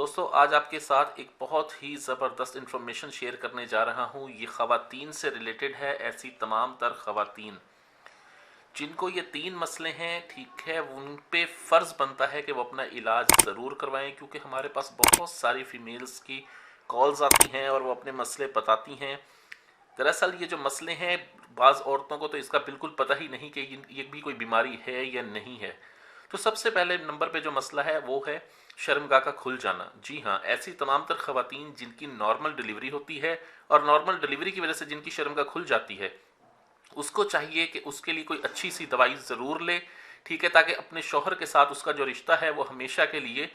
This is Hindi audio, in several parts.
दोस्तों आज आपके साथ एक बहुत ही ज़बरदस्त इन्फॉर्मेशन शेयर करने जा रहा हूँ। ये ख़वातीन से रिलेटेड है, ऐसी तमाम तर ख़वातीन जिनको ये 3 मसले हैं, ठीक है, उन पे फ़र्ज़ बनता है कि वो अपना इलाज ज़रूर करवाएं, क्योंकि हमारे पास बहुत सारी फ़ीमेल्स की कॉल्स आती हैं और वो अपने मसले बताती हैं। दरअसल ये जो मसले हैं, बाज़ औरतों को तो इसका बिल्कुल पता ही नहीं कि ये भी कोई बीमारी है या नहीं है। तो सबसे पहले नंबर पे जो मसला है वो है शर्मगाह का खुल जाना। जी हाँ, ऐसी तमाम तर ख़वातीन जिनकी नॉर्मल डिलीवरी होती है और नॉर्मल डिलीवरी की वजह से जिनकी शर्मगाह खुल जाती है, उसको चाहिए कि उसके लिए कोई अच्छी सी दवाई ज़रूर ले, ठीक है, ताकि अपने शौहर के साथ उसका जो रिश्ता है वो हमेशा के लिए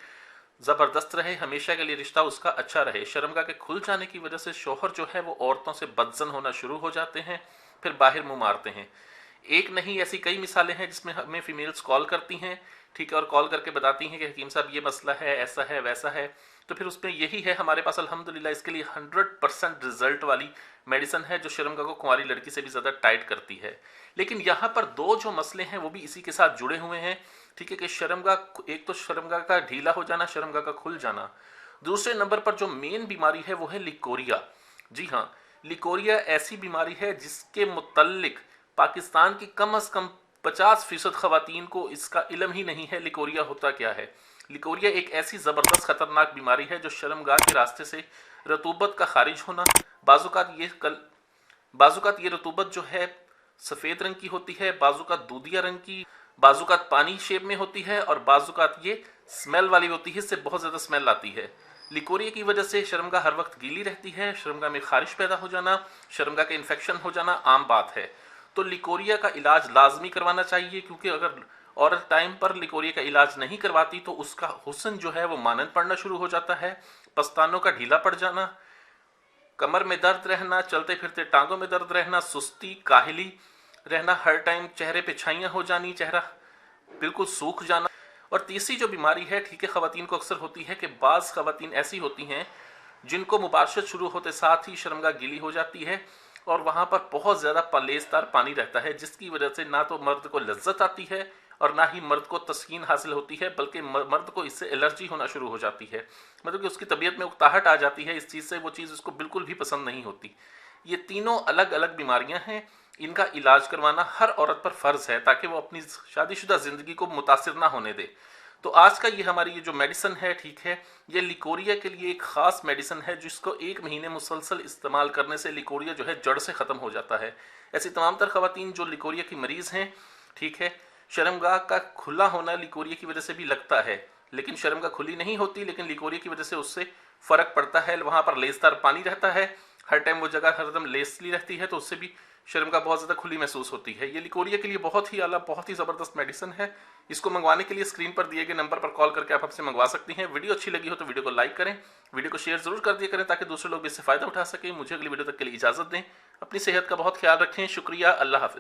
ज़बरदस्त रहे, हमेशा के लिए रिश्ता उसका अच्छा रहे। शर्मगाह के खुल जाने की वजह से शौहर जो है वो औरतों से बदजन होना शुरू हो जाते हैं, फिर बाहर मुंह मारते हैं। एक नहीं, ऐसी कई मिसालें हैं जिसमें हमें फीमेल्स कॉल करती हैं, ठीक है, और कॉल करके बताती हैं कि हकीम साहब ये मसला है, ऐसा है, वैसा है। तो फिर उसमें यही है, हमारे पास अल्हम्दुलिल्लाह इसके लिए 100% रिजल्ट वाली मेडिसिन है जो शर्मगाह को कुंवारी लड़की से भी ज़्यादा टाइट करती है। लेकिन यहाँ पर दो जो मसले हैं वो भी इसी के साथ जुड़े हुए हैं, ठीक है, कि शर्मगाह, एक तो शर्मगाह का ढीला हो जाना, शर्मगाह का खुल जाना। दूसरे नंबर पर जो मेन बीमारी है वो है लिकोरिया। जी हाँ, लिकोरिया ऐसी बीमारी है जिसके मुतल्लिक पाकिस्तान की कम अज़ कम 50% ख़वातीन को इसका इल्म ही नहीं है लिकोरिया होता क्या है। लिकोरिया एक ऐसी ज़बरदस्त ख़तरनाक बीमारी है जो शर्मगाह के रास्ते से रतूबत का खारिज होना, बाज़ुकात ये रतूबत जो है सफ़ेद रंग की होती है, बाज़ुकात दूधिया रंग की, बाज़ुकात पानी शेप में होती है और बाज़ुकात ये स्मेल वाली होती है, इससे बहुत ज़्यादा स्मेल आती है। लिकोरिया की वजह से शर्मगाह हर वक्त गीली रहती है, शर्मगाह में खारिश पैदा हो जाना, शर्मगाह के इन्फेक्शन हो जाना आम बात है। तो लिकोरिया का इलाज लाजमी करवाना चाहिए, क्योंकि अगर औरत टाइम पर लिकोरिया का इलाज नहीं करवाती तो उसका हुस्न जो है वो मानन पड़ना शुरू हो जाता है, पस्तानों का ढीला पड़ जाना, कमर में दर्द रहना, चलते फिरते टांगों में दर्द रहना, सुस्ती, काहिली रहना, हर टाइम चेहरे पे छाइयाँ हो जानी, चेहरा बिल्कुल सूख जाना। और तीसरी जो बीमारी है, ठीक है, ख़वातीन को अक्सर होती है कि बाज़ ख़वातीन ऐसी होती हैं जिनको मुबाशरत शुरू होते साथ ही शर्मगाह गीली हो जाती है और वहाँ पर बहुत ज़्यादा पलेसदार पानी रहता है, जिसकी वजह से ना तो मर्द को लज्जत आती है और ना ही मर्द को तस्कीन हासिल होती है, बल्कि मर्द को इससे एलर्जी होना शुरू हो जाती है। मतलब कि उसकी तबीयत में उकताहट आ जाती है इस चीज़ से, वो चीज़ उसको बिल्कुल भी पसंद नहीं होती। ये तीनों अलग अलग बीमारियां हैं, इनका इलाज करवाना हर औरत पर फ़र्ज़ है ताकि वो अपनी शादीशुदा ज़िंदगी को मुतासिर ना होने दे। तो आज का ये हमारी ये जो मेडिसिन है, ठीक है, ये लिकोरिया के लिए एक ख़ास मेडिसिन है जिसको 1 महीने मुसलसल इस्तेमाल करने से लिकोरिया जो है जड़ से ख़त्म हो जाता है। ऐसी तमाम तर ख़वातीन जो लिकोरिया की मरीज़ हैं, ठीक है, शर्मगाह का खुला होना लिकोरिया की वजह से भी लगता है, लेकिन शर्मगाह खुली नहीं होती, लेकिन लिकोरिया की वजह से उससे फ़र्क पड़ता है। वहाँ पर लेसदार पानी रहता है, हर टाइम वो जगह हरदम लेसली रहती है, तो उससे भी शर्मगाह बहुत ज़्यादा खुली महसूस होती है। ये लिकोरिया के लिए बहुत ही आला, बहुत ही ज़बरदस्त मेडिसिन है। इसको मंगवाने के लिए स्क्रीन पर दिए गए नंबर पर कॉल करके आप हमसे मंगवा सकती हैं। वीडियो अच्छी लगी हो तो वीडियो को लाइक करें, वीडियो को शेयर ज़रूर कर दिया करें ताकि दूसरे लोग भी इससे फ़ायदा उठा सकें। मुझे अगली वीडियो तक के लिए इजाज़त दें। अपनी सेहत का बहुत ख्याल रखें। शुक्रिया। अल्लाह हाफ़िज़।